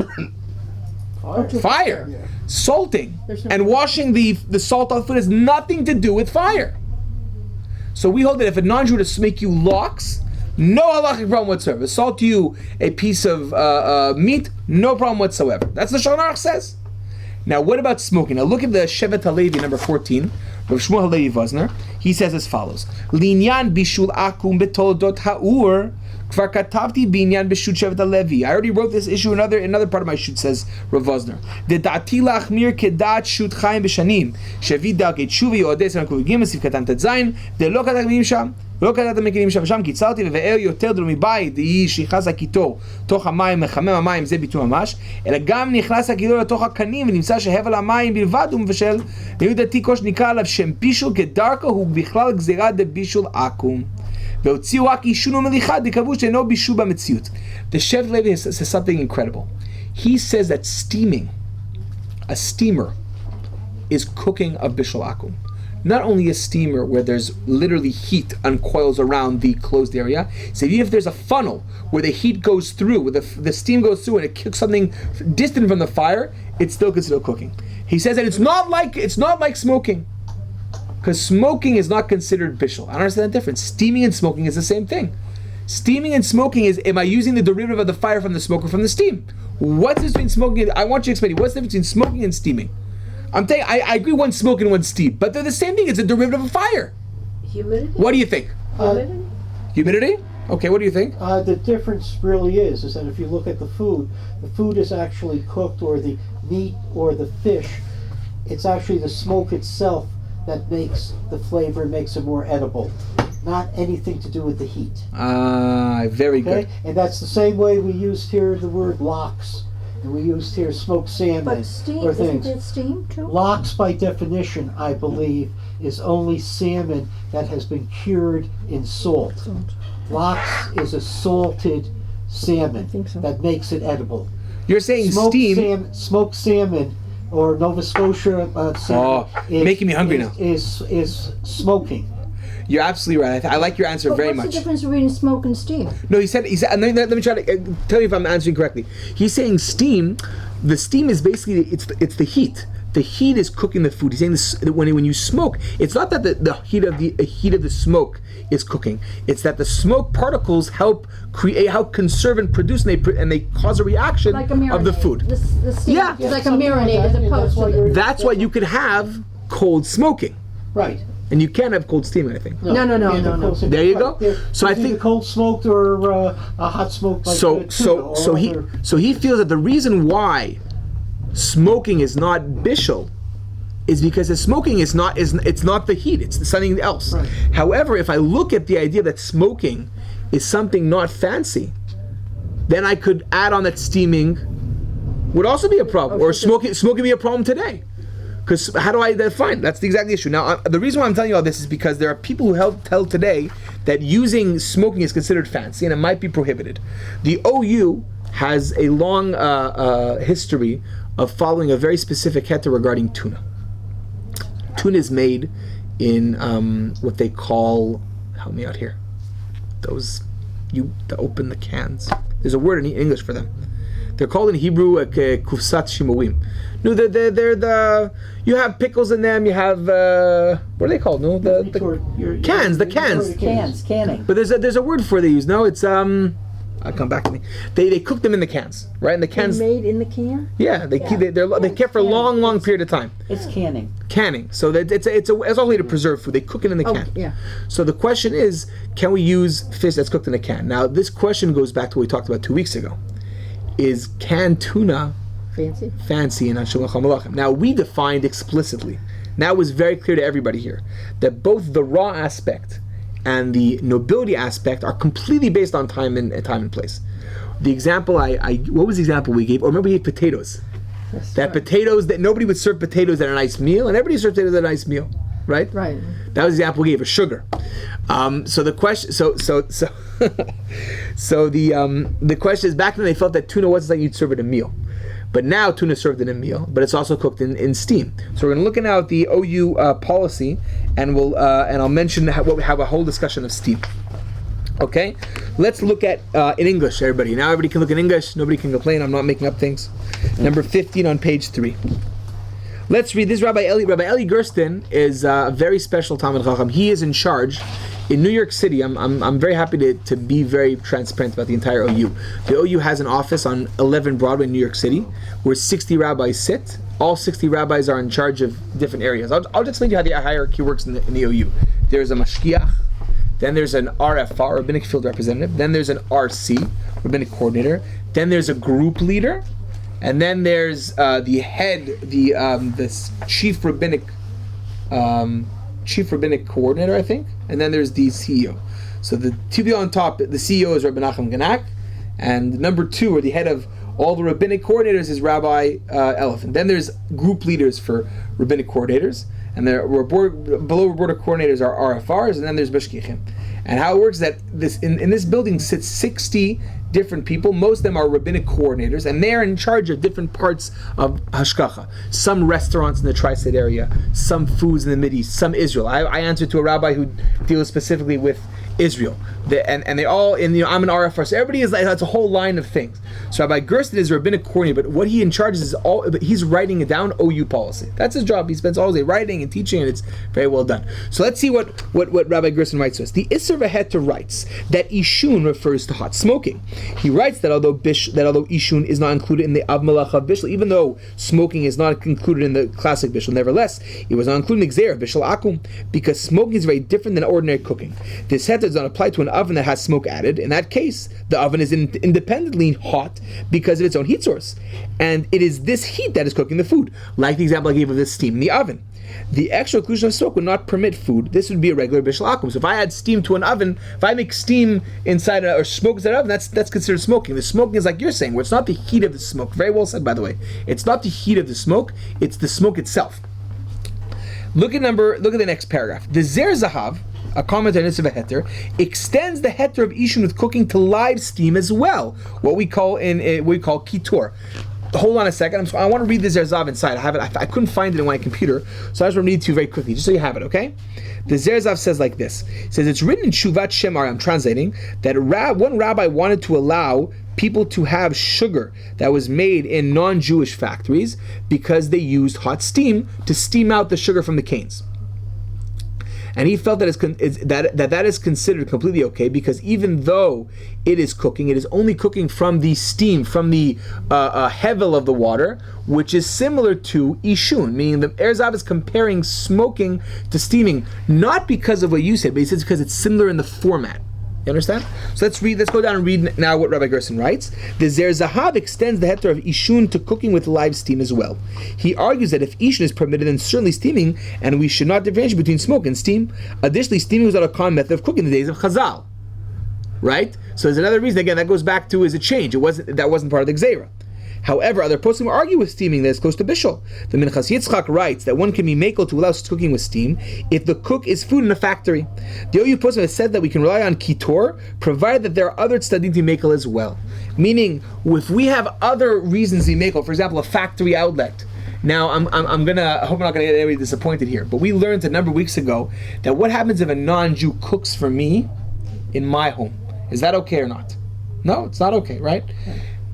Speaker 1: fire. Yeah. Salting and washing the salt off food has nothing to do with fire. So we hold that if a non-Jew to make you lox, no halachic problem whatsoever. Salt you a piece of meat, no problem whatsoever. That's what the Shulchan Aruch says. Now, what about smoking? Now, look at the Shevet HaLevi number 14. Rav Shmuel HaLevi Vosner. He says as follows: Linyan bishul akum betoldot ha'ur kvar katavti binyan bishul Shevet HaLevi. I already wrote this issue. Another part of my shoot says Rav Vosner. De da'ati lachmir kedat shut chaim b'shanim shevi dal shuvi odes and kuvigim esif katan tetzayin de lo katak mimsham. ולא קדעת המקלים שם קיצרתי ובאר יותר דלו מבית דהי שיחס הקיטור תוך המים מחמם המים זה ביטוי ממש אלא גם נכנס הקיטור לתוך הקנים ונמצא שהבל המים בלבד הוא מבשל לעניות דעתי כל שנקרא עליו שם בישול כדרכו הוא בכלל גזירה דבישול עקום והוציאו רק עישון ומליחה דקבעו שאינו בישול במציאות. The Shevet HaLevi says something incredible. He says that a steamer is cooking of bishul akum. Not only a steamer where there's literally heat uncoils around the closed area, so even if there's a funnel where the heat goes through, where the steam goes through and it cooks something distant from the fire, it's still considered cooking. He says that it's not like smoking, because smoking is not considered bishul. I don't understand the difference. Steaming and smoking is the same thing. Steaming and smoking is, am I using the derivative of the fire from the smoke or from the steam? What's the difference between smoking and, I want you to explain, what's the difference between smoking and steaming? I'm telling you, I agree one's smoke and one's steam, but they're the same thing. It's a derivative of fire.
Speaker 6: Humidity?
Speaker 1: What do you think? Humidity? Okay, what do you think?
Speaker 4: The difference really is that if you look at the food is actually cooked, or the meat or the fish, it's actually the smoke itself that makes the flavor, makes it more edible. Not anything to do with the heat.
Speaker 1: Very good.
Speaker 4: And that's the same way we used here the word lox. And we used here smoked salmon.
Speaker 2: But steam,
Speaker 4: or things.
Speaker 2: Isn't it steam too?
Speaker 4: Lox, by definition, I believe, is only salmon that has been cured in salt. Lox is a salted salmon that makes it edible.
Speaker 1: You're saying
Speaker 4: smoked salmon or Nova Scotia salmon
Speaker 1: making me hungry now.
Speaker 4: Is smoking.
Speaker 1: You're absolutely right. I like your answer very much.
Speaker 2: What's the difference between smoke and steam?
Speaker 1: No, he said. Let me try to tell you if I'm answering correctly. He's saying steam. The steam is basically it's the heat. the heat is cooking the food. He's saying this, that when you smoke, it's not that the heat of the smoke is cooking. It's that the smoke particles help conserve and produce, and they cause a reaction
Speaker 2: Like a marinade.
Speaker 1: of the food.
Speaker 2: The steam
Speaker 1: Yeah.
Speaker 2: is like a marinade as opposed to.
Speaker 1: That's why you could have cold smoking,
Speaker 4: Right.
Speaker 1: and you can't have cold steaming, I think.
Speaker 2: No.
Speaker 1: There you go. So I think
Speaker 4: cold smoked or a hot smoked. Like
Speaker 1: so he feels that the reason why smoking is not bishul is because the smoking is not the heat, it's something else.
Speaker 4: Right.
Speaker 1: However, if I look at the idea that smoking is something not fancy, then I could add on that steaming would also be a problem, or smoking be a problem today. Because how do I define? That's the exact issue. Now, the reason why I'm telling you all this is because there are people who tell today that using smoking is considered fancy and it might be prohibited. The OU has a long history of following a very specific heter regarding tuna. Tuna is made in what they call, help me out here, those you to open the cans. There's a word in English for them. They're called in Hebrew kufsat shimuim. No, they're the you have pickles in them. You have what are they called? No, the cans. The cans.
Speaker 7: Canning.
Speaker 1: But there's a word for they use. No, it's come back to me. They cook them in the cans, right? In the cans.
Speaker 2: They're made in the can?
Speaker 1: Yeah, they kept for a long period of time.
Speaker 7: It's canning.
Speaker 1: Canning. So that it's all way to preserve food. They cook it in the can.
Speaker 2: Yeah.
Speaker 1: So the question is, can we use fish that's cooked in a can? Now this question goes back to what we talked about 2 weeks ago. Is canned tuna fancy in Shulchan Malachim? Now we defined explicitly. Now it was very clear to everybody here that both the raw aspect and the nobility aspect are completely based on time and place. The example what was the example we gave? Or remember we gave potatoes. Potatoes that nobody would serve potatoes at a nice meal, and everybody served potatoes at a nice meal, right?
Speaker 2: Right.
Speaker 1: That was the example we gave of sugar. So the question, the question is, back then they felt that tuna wasn't something you'd serve at a meal, but now tuna is served in a meal, but it's also cooked in steam. So we're going to look now at the OU policy, and I'll mention we'll have a whole discussion of steam. Okay, let's look at in English, everybody. Now everybody can look in English. Nobody can complain. I'm not making up things. Number 15 on page 3. Let's read this. Rabbi Eli Gersten is a very special Talmid Chacham. He is in charge in New York City. I'm very happy to be very transparent about the entire OU. The OU has an office on 11 Broadway in New York City where 60 rabbis sit. All 60 rabbis are in charge of different areas. I'll just explain to you how the hierarchy works in the OU. There's a mashkiach, then there's an RFR, rabbinic field representative, then there's an RC, rabbinic coordinator, then there's a group leader, and then there's the head, the chief rabbinic coordinator, I think, and then there's the CEO. So the two people on top, the CEO is Rabbi Nachum Ganak, and number 2, or the head of all the rabbinic coordinators, is Rabbi Elephant. Then there's group leaders for rabbinic coordinators, and below board of coordinators are RFRs, and then there's Bashkichim. And how it works is that in this building sits 60 different people. Most of them are rabbinic coordinators, and they're in charge of different parts of Hashkacha. Some restaurants in the tri-state area, some foods in the Mideast, some Israel. I answer to a rabbi who deals specifically with Israel. And they all, I'm an RFR, so everybody is like, that's a whole line of things. So Rabbi Gersten is a rabbinic coordinator, but what he in charge is he's writing it down, OU policy. That's his job. He spends all day writing and teaching, and it's very well done. So let's see what Rabbi Gersten writes to us. The Isser V'Heter writes that Ishun refers to hot smoking. He writes that although Ishun is not included in the Av Melacha Bishul, even though smoking is not included in the classic Bishul, nevertheless, it was not included in Gzeir, Bishul Akum, because smoking is very different than ordinary cooking. This Heter does not apply to an oven that has smoke added. In that case, the oven is independently hot because of its own heat source. And it is this heat that is cooking the food, like the example I gave of the steam in the oven. The extra inclusion of smoke would not permit food. This would be a regular bishul akum. So if I add steam to an oven, if I make steam inside or smoke inside an oven, that's considered smoking. The smoking is like you're saying, where it's not the heat of the smoke. Very well said, by the way. It's not the heat of the smoke, it's the smoke itself. Look at the next paragraph. The Zer Zahav, a comment on Isser V'Heter, extends the heter of Ishun with cooking to live steam as well, what we call kitor. Hold on a second. I want to read the Zer Zahav inside. I have it. I couldn't find it on my computer, so I just want to read it to you very quickly, just so you have it, okay? The Zer Zahav says like this. It says, it's written in Shuvat Shemar, I'm translating, that one rabbi wanted to allow people to have sugar that was made in non-Jewish factories because they used hot steam to steam out the sugar from the canes. And he felt that that is considered completely okay, because even though it is cooking, it is only cooking from the steam, from the hevel of the water, which is similar to ishun, meaning the Erzav is comparing smoking to steaming, not because of what you said, but he says because it's similar in the format. You understand? So let's go down and read now what Rabbi Gerson writes. The Zer Zahav extends the heter of ishun to cooking with live steam as well. He argues that if ishun is permitted, then certainly steaming, and we should not differentiate between smoke and steam. Additionally, steaming was not a common method of cooking in the days of Chazal. Right? So there's another reason, again, that goes back to is a change. That wasn't part of the Gzeira. However, other poskim argue with steaming that is close to bishul. The Minchas Yitzchak writes that one can be makel to allow cooking with steam if the cook is food in a factory. The OU poskim has said that we can rely on kitor, provided that there are other tzaddim to makel as well. Meaning, if we have other reasons to be makel, for example, a factory outlet. Now, I hope I'm not gonna get anybody disappointed here, but we learned a number of weeks ago that what happens if a non-Jew cooks for me in my home? Is that okay or not? No, it's not okay, right?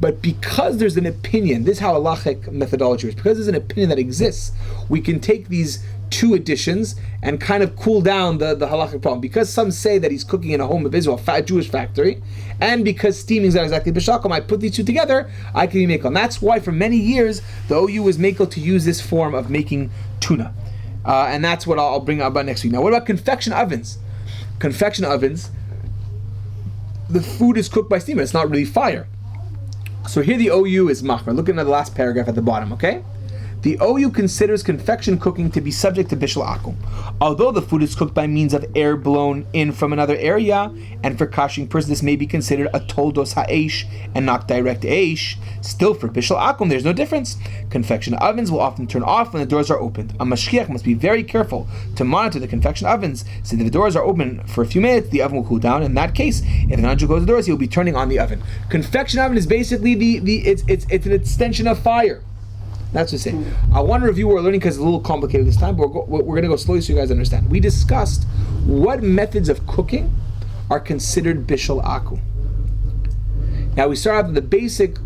Speaker 1: But because there's an opinion, this is how halachic methodology is, because there's an opinion that exists, we can take these two additions and kind of cool down the halachic problem. Because some say that he's cooking in a home of Israel, a Jewish factory, and because steaming is not exactly b'shakom, I put these two together, I can be makel. That's why for many years, the OU was makel to use this form of making tuna. And that's what I'll bring up about next week. Now, what about confection ovens? Confection ovens, the food is cooked by steam, it's not really fire. So here the OU is machmer. Looking at the last paragraph at the bottom, okay? The OU considers confection cooking to be subject to bishul akum. Although the food is cooked by means of air blown in from another area, and for kashing person this may be considered a toldos ha'esh and not direct eish, still for bishul akum there's no difference. Confection ovens will often turn off when the doors are opened. A mashgiach must be very careful to monitor the confection ovens, since if the doors are open for a few minutes, the oven will cool down. In that case, if an non-Jew closes the doors, he will be turning on the oven. Confection oven is basically it's an extension of fire. That's what I'm saying. I want to review what we're learning because it's a little complicated this time, but we're going to go slowly so you guys understand. We discussed what methods of cooking are considered bishul akum. Now we start out with the basic,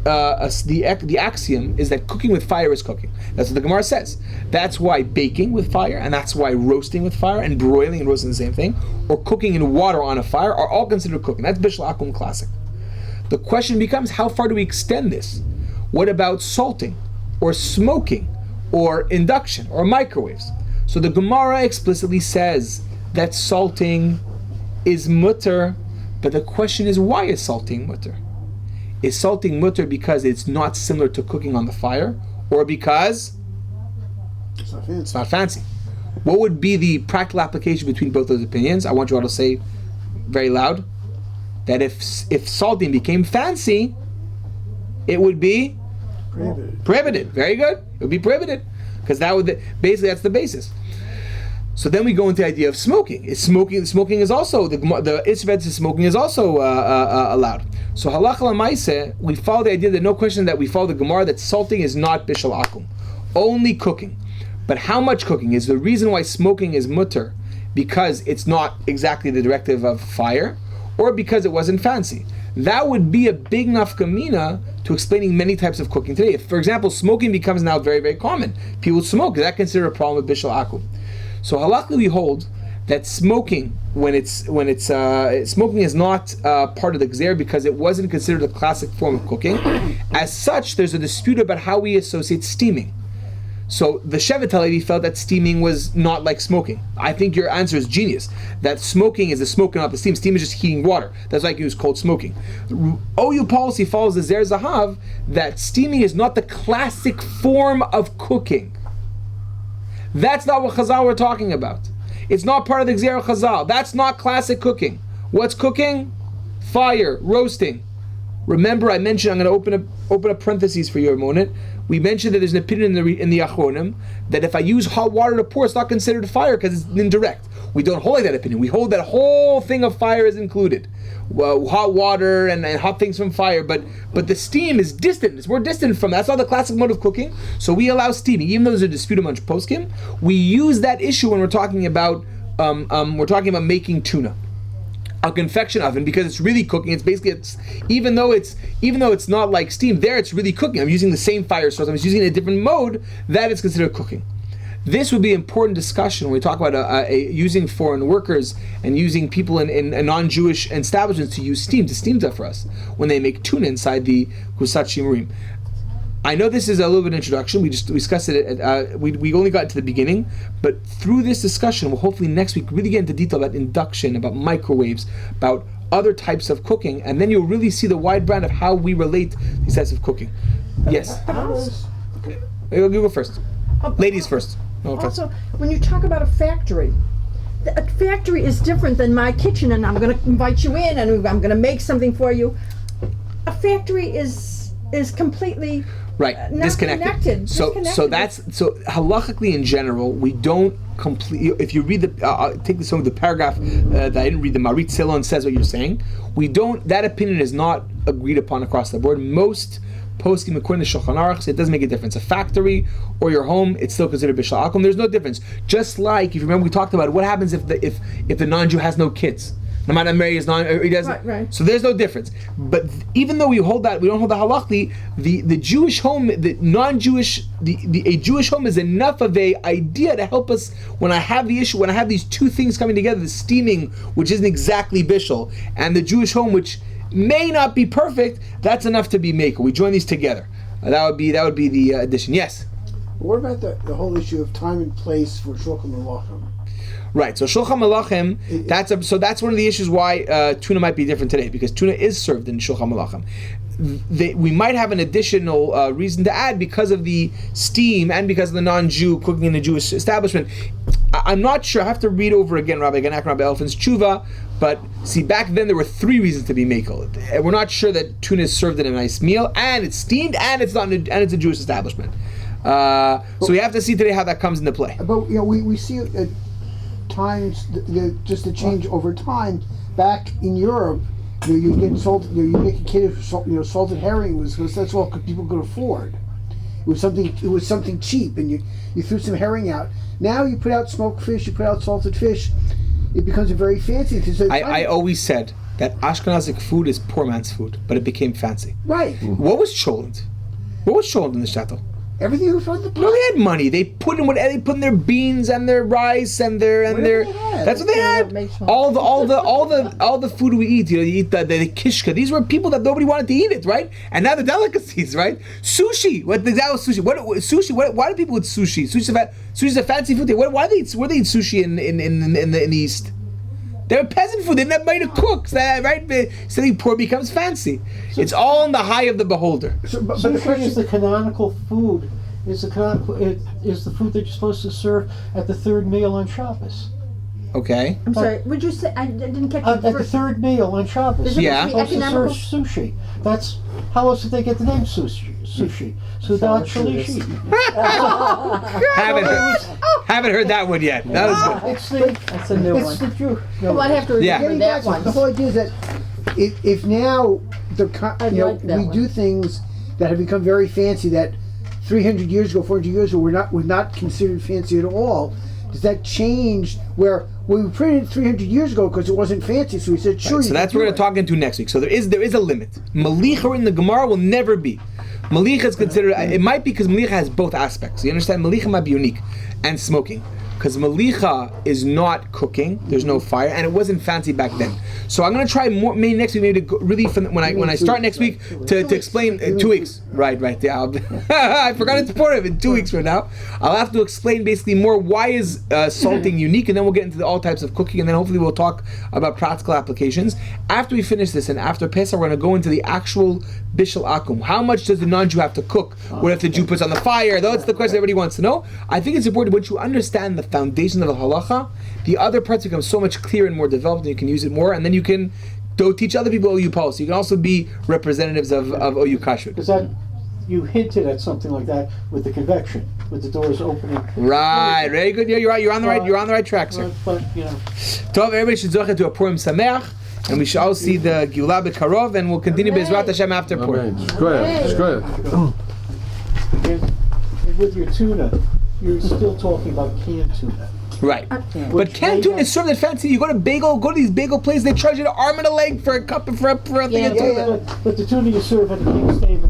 Speaker 1: the axiom is that cooking with fire is cooking. That's what the Gemara says. That's why baking with fire, and that's why roasting with fire, and broiling and roasting the same thing, or cooking in water on a fire are all considered cooking. That's bishul akum classic. The question becomes, how far do we extend this? What about salting? Or smoking, or induction, or microwaves. So the Gemara explicitly says that salting is mutter, but the question is, why is salting mutter? Is salting mutter because it's not similar to cooking on the fire, or because it's not fancy? What would be the practical application between both those opinions? I want you all to say very loud that if salting became fancy, it would be prohibited. Very good. It would be prohibited because basically that's the basis. So then we go into the idea of smoking. Smoking is also the Isvet smoking is also allowed. So halacha l'maaseh, we follow the idea that no question that we follow the Gemara that salting is not bishul akum, only cooking. But how much cooking is the reason why smoking is mutter? Because it's not exactly the directive of fire, or because it wasn't fancy. That would be a big nafkamina to explaining many types of cooking today. If, for example, smoking becomes now very, very common, people smoke. Is that considered a problem with bishul akum? So halachically we hold that smoking, smoking is not part of the gzer because it wasn't considered a classic form of cooking. As such, there's a dispute about how we associate steaming. So the Shevet HaLevi felt that steaming was not like smoking. I think your answer is genius. That smoking is the smoke and not the steam. Steam is just heating water. That's why I use cold smoking. OU policy follows the Zer Zahav that steaming is not the classic form of cooking. That's not what Chazal we're talking about. It's not part of the Gzer Chazal. That's not classic cooking. What's cooking? Fire, roasting. Remember, I mentioned, I'm going to open up parentheses for you a moment. We mentioned that there's an opinion in the Achronim that if I use hot water to pour, it's not considered fire because it's indirect. We don't hold like that opinion. We hold that whole thing of fire is included. Hot water and hot things from fire, but the steam is distant. It's more distant from that. That's not the classic mode of cooking. So we allow steaming, even though there's a dispute among poskim. We use that issue when we're talking about making tuna. a convection oven because it's really cooking. It's basically even though it's not like steam. There, it's really cooking. I'm using the same fire source. I'm just using a different mode. That is considered cooking. This would be an important discussion when we talk about using foreign workers and using people in non-Jewish establishments to use steam stuff for us when they make tuna inside the Kusat Shimurim. I know this is a little bit of an introduction. We discussed it. We only got to the beginning, but through this discussion, we'll hopefully next week really get into detail about induction, about microwaves, about other types of cooking, and then you'll really see the wide brand of how we relate these types of cooking. Yes. Okay. You go first. Ladies first. No offense.
Speaker 2: Also, when you talk about a factory is different than my kitchen, and I'm going to invite you in, and I'm going to make something for you. A factory is completely
Speaker 1: disconnected. So halachically in general, we don't completely. If you read take some of the paragraph that I didn't read, the Marit Silon says what you're saying. We don't. That opinion is not agreed upon across the board. Most poskim according to Shulchan Aruch, it doesn't make a difference. A factory or your home, it's still considered bishul akum. There's no difference. Just like if you remember, we talked about what happens if the non-Jew has no kids. No matter marry is he doesn't. Right. So there's no difference. But even though we don't hold the halachically, the Jewish home, the non-Jewish, a Jewish home is enough of a idea to help us when I have the issue, when I have these two things coming together, the steaming, which isn't exactly bishul, and the Jewish home, which may not be perfect, that's enough to be maker. We join these together. That would be the addition. Yes.
Speaker 3: What about the whole issue of time and place for Shulchan Malachim?
Speaker 1: Right. So Shulchan Malachim. That's one of the issues why tuna might be different today, because tuna is served in Shulchan Malachim. We might have an additional reason to add because of the steam and because of the non-Jew cooking in the Jewish establishment. I'm not sure. I have to read over again Rabbi Ganak, Rabbi Elfin's tshuva. But see, back then there were 3 reasons to be mekel. We're not sure that tuna is served in a nice meal, and it's steamed, and it's a Jewish establishment. So we have to see today how that comes into play.
Speaker 3: But we see at times just the change over time. Back in Europe, you get salted. You make a kid of salted herring because that's all people could afford. It was something cheap, and you threw some herring out. Now you put out smoked fish, you put out salted fish. It becomes a very fancy.
Speaker 1: I always said that Ashkenazic food is poor man's food, but it became fancy.
Speaker 3: Right.
Speaker 1: What was Cholent? What was Cholent in the shtetl?
Speaker 3: Everything was on the plate.
Speaker 1: No, they had money. They put in their beans and their rice and their. That's what they had. All the food we eat. You eat the kishka. These were people that nobody wanted to eat it, right? And now the delicacies, right? Sushi. What the hell is sushi? Sushi? Why do people eat sushi? Sushi's a fancy food. Why do they eat sushi in the East? They're peasant food. They didn't have money to cook, right? Something poor becomes fancy. It's all in the eye of the beholder.
Speaker 4: But the question is the canonical food. Is the food that you're supposed to serve at the third meal on Shabbos.
Speaker 1: Okay.
Speaker 2: I'm sorry. Would you say I didn't catch
Speaker 4: at the third meal on Shabbos?
Speaker 1: Yeah.
Speaker 4: Supposed to serve sushi. That's how else did they get the name sushi? Sudat Shalishi.
Speaker 1: Haven't heard that one yet. That was good.
Speaker 2: That's a new one.
Speaker 4: It's the Jew.
Speaker 2: Well, I have to remember that one.
Speaker 3: The whole idea is that if now we do things that have become very fancy that 300 years ago, 400 years ago were not considered fancy at all, does that change where we printed it 300 years ago because it wasn't fancy, so we said sure. Right,
Speaker 1: so that's what we're going to talk into next week. So there is a limit. Malicha in the Gemara will never be. Malicha is considered. It might be because Malicha has both aspects. You understand? Malicha might be unique, and smoking. Because Malicha is not cooking, there's no fire, and it wasn't fancy back then. So I'm going to try more, maybe next week, maybe to go really when I start next week to explain 2 weeks. Right. Yeah, I forgot it's part of it. 2 weeks from now, I'll have to explain basically more why is salting unique, and then we'll get into all types of cooking, and then hopefully we'll talk about practical applications. After we finish this, and after Pesach, we're going to go into the actual bishul akum. How much does the non-Jew have to cook? What if the Jew puts on the fire? That's the question everybody wants to know. I think it's important once you understand the foundation of the halacha, the other parts become so much clearer and more developed, and you can use it more, and then you can go teach other people OU policy. You can also be representatives of OU Kashrut.
Speaker 4: Because that you hinted at something like that with the convection, with the doors opening.
Speaker 1: Right, very good. Yeah, you're right. You're on the right track, sir.
Speaker 4: But
Speaker 1: Tov, everybody should zoche to a Purim Sameach, and we shall all see the Geulah B'Karov, and we'll continue B'Ezrat Hashem after Purim.
Speaker 4: And with your tuna, you're still talking about canned tuna.
Speaker 1: Right.
Speaker 2: Yeah.
Speaker 1: But canned tuna is served at fancy. You go to these bagel places, they charge you an arm and a leg for a cup for a thing
Speaker 2: Yeah,
Speaker 1: of
Speaker 3: yeah,
Speaker 1: tuna.
Speaker 3: yeah.
Speaker 4: But the tuna you serve at the King's table